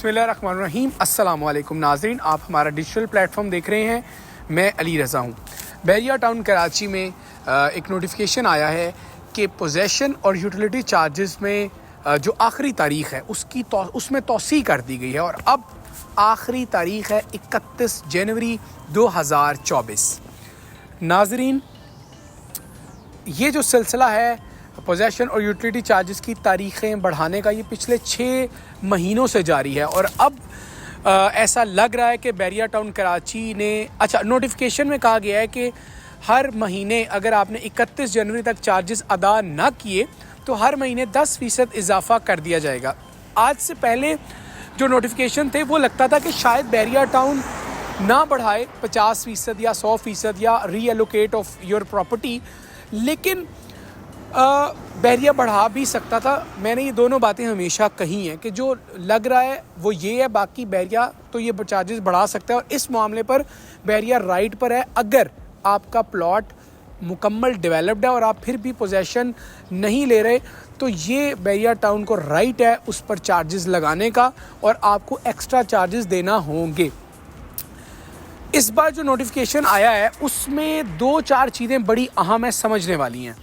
बिस्मिल्लाहिर्रहमानिर्रहीम। अस्सलाम वालेकुम नाज़रीन, आप हमारा डिजिटल प्लेटफॉर्म देख रहे हैं। मैं अली रज़ा हूँ। बहरिया टाउन कराची में एक नोटिफिकेशन आया है कि पोजेसन और यूटिलिटी चार्जेस में जो आखिरी तारीख़ है उसमें तौसी कर दी गई है और अब आखिरी तारीख़ है 31 जनवरी 2024। नाज़रीन, ये जो सिलसिला है पोजेसन और यूटिलिटी चार्जेस की तारीख़ें बढ़ाने का, ये पिछले 6 महीनों से जारी है और अब ऐसा लग रहा है कि बहरिया टाउन कराची ने नोटिफिकेशन में कहा गया है कि हर महीने अगर आपने 31 जनवरी तक चार्जेस अदा ना किए तो हर महीने 10% इजाफ़ा कर दिया जाएगा। आज से पहले जो नोटिफिकेशन थे वो लगता था कि शायद बहरिया टाउन ना बढ़ाए 50% या 100% या रीएलोकेट ऑफ योर प्रॉपर्टी, लेकिन बहरिया बढ़ा भी सकता था। मैंने ये दोनों बातें हमेशा कही हैं कि जो लग रहा है वो ये है, बाकी बहरिया तो ये चार्जेस बढ़ा सकता है और इस मामले पर बहरिया राइट पर है। अगर आपका प्लॉट मुकम्मल डेवलप्ड है और आप फिर भी पोजेसन नहीं ले रहे तो ये बहरिया टाउन को राइट है उस पर चार्जेस लगाने का और आपको एक्स्ट्रा चार्जेस देना होंगे। इस बार जो नोटिफिकेशन आया है उसमें 2-4 चीज़ें बड़ी अहम है, समझने वाली हैं।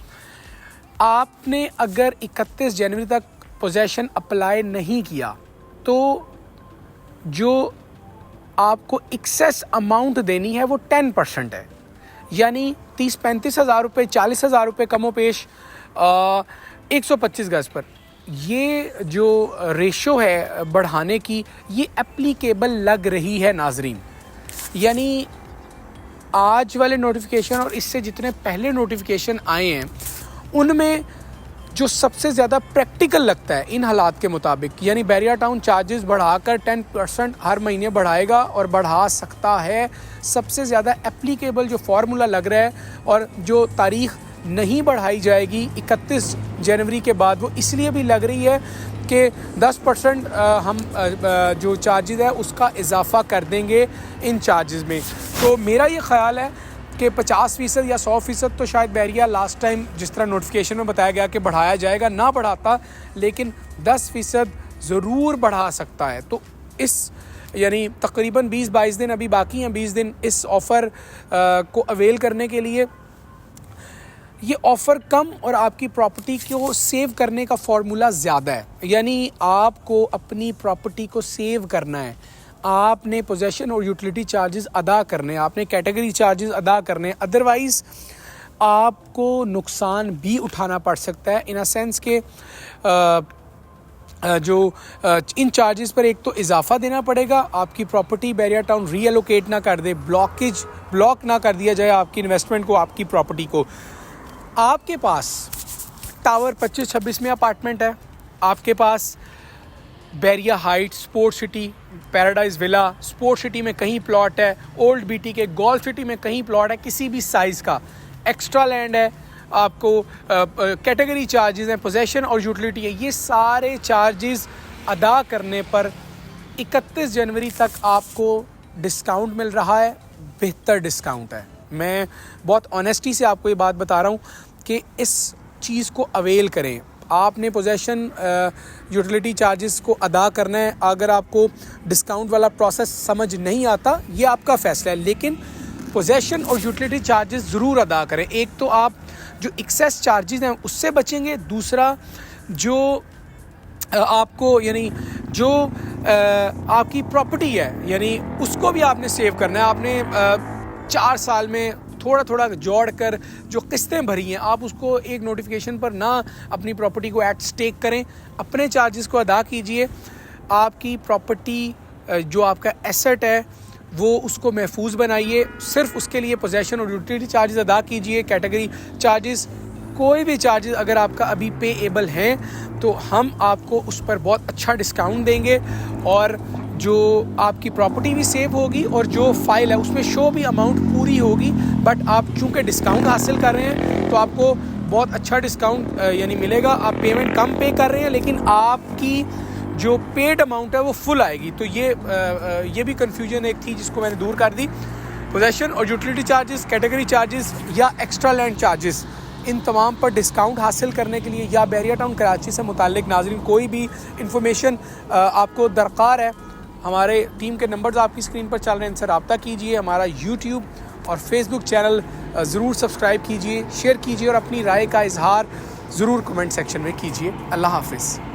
आपने अगर 31 जनवरी तक पोजेसन अप्लाई नहीं किया तो जो आपको एक्सेस अमाउंट देनी है वो 10% है, यानी 30-35 हज़ार रुपये, 40 हज़ार रुपये कमो पेश 125 गज पर। ये जो रेशो है बढ़ाने की, ये एप्लीकेबल लग रही है नाजरीन। यानी आज वाले नोटिफिकेशन और इससे जितने पहले नोटिफिकेशन आए हैं उनमें जो सबसे ज़्यादा प्रैक्टिकल लगता है इन हालात के मुताबिक, यानी बहरिया टाउन चार्जेस बढ़ाकर 10% हर महीने बढ़ाएगा और बढ़ा सकता है। सबसे ज़्यादा एप्लीकेबल जो फार्मूला लग रहा है और जो तारीख़ नहीं बढ़ाई जाएगी 31 जनवरी के बाद, वो इसलिए भी लग रही है कि 10% हम जो चार्जेस है उसका इजाफ़ा कर देंगे इन चार्जेस में। तो मेरा ये ख़्याल है कि 50% या 100% तो शायद बहरिया लास्ट टाइम जिस तरह नोटिफिकेशन में बताया गया कि बढ़ाया जाएगा ना बढ़ाता, लेकिन 10% ज़रूर बढ़ा सकता है। तो इस यानी तकरीबन 20-22 दिन अभी बाकी हैं, 20 दिन इस ऑफ़र को अवेल करने के लिए। ये ऑफ़र कम और आपकी प्रॉपर्टी को सेव करने का फार्मूला ज़्यादा है, यानी आपको अपनी प्रॉपर्टी को सेव करना है, आपने पोजेसन और यूटिलिटी चार्जेस अदा करने, आपने कैटेगरी चार्जेस अदा करने, अदरवाइज़ आपको नुकसान भी उठाना पड़ सकता है। इन अ सेंस के इन चार्जेस पर एक तो इजाफ़ा देना पड़ेगा, आपकी प्रॉपर्टी बहरिया टाउन रीएलोकेट ना कर दे, ब्लॉक ना कर दिया जाए आपकी इन्वेस्टमेंट को, आपकी प्रॉपर्टी को। आपके पास टावर 25-26 में अपार्टमेंट है, आपके पास Bahria height, sport city, paradise villa, sport city में कहीं प्लॉट है, ओल्ड बीटी के गोल्फ सिटी में कहीं प्लॉट है, किसी भी साइज़ का, एक्स्ट्रा लैंड है, आपको कैटेगरी चार्जेस हैं, पोजेसन और यूटिलिटी है, ये सारे चार्जेस अदा करने पर 31 जनवरी तक आपको डिस्काउंट मिल रहा है। बेहतर डिस्काउंट है। मैं बहुत ऑनेस्टी से आपको ये बात बता रहा हूँ कि इस चीज़ को अवेल करें। आपने पोजेसन यूटिलिटी चार्जेस को अदा करना है। अगर आपको डिस्काउंट वाला प्रोसेस समझ नहीं आता, ये आपका फ़ैसला है, लेकिन पोजेसन और यूटिलिटी चार्जेस ज़रूर अदा करें। एक तो आप जो एक्सेस चार्जेस हैं उससे बचेंगे, दूसरा जो आपको यानी जो आपकी प्रॉपर्टी है यानी उसको भी आपने सेव करना है। आपने 4 साल में थोड़ा थोड़ा जोड़ कर जो किस्तें भरी हैं, आप उसको एक नोटिफिकेशन पर ना अपनी प्रॉपर्टी को एट स्टेक करें, अपने चार्जेस को अदा कीजिए। आपकी प्रॉपर्टी जो आपका एसेट है वो उसको महफूज बनाइए, सिर्फ उसके लिए पोजेसन और यूटिलिटी चार्जेस अदा कीजिए। कैटेगरी चार्जेस, कोई भी चार्जेस अगर आपका अभी पेएबल हैं तो हम आपको उस पर बहुत अच्छा डिस्काउंट देंगे और जो आपकी प्रॉपर्टी भी सेव होगी और जो फाइल है उसमें शो भी अमाउंट पूरी होगी। बट आप चूँकि डिस्काउंट हासिल कर रहे हैं तो आपको बहुत अच्छा डिस्काउंट यानी मिलेगा। आप पेमेंट कम पे कर रहे हैं लेकिन आपकी जो पेड अमाउंट है वो फुल आएगी। तो ये भी कन्फ्यूजन एक थी जिसको मैंने दूर कर दी। पोजेसन और यूटिलिटी चार्जेस, कैटेगरी चार्जेस या एक्स्ट्रा लैंड चार्जेस, इन तमाम पर डिस्काउंट हासिल करने के लिए या बहरिया टाउन कराची से मुताल्लिक नाज़रीन कोई भी इंफॉर्मेशन आपको दरकार है हमारे टीम के नंबर्स आपकी स्क्रीन पर चल रहे हैं, इनसे रब्ता कीजिए। हमारा यूट्यूब और फेसबुक चैनल ज़रूर सब्सक्राइब कीजिए, शेयर कीजिए और अपनी राय का इजहार ज़रूर कमेंट सेक्शन में कीजिए। अल्लाह हाफिज़।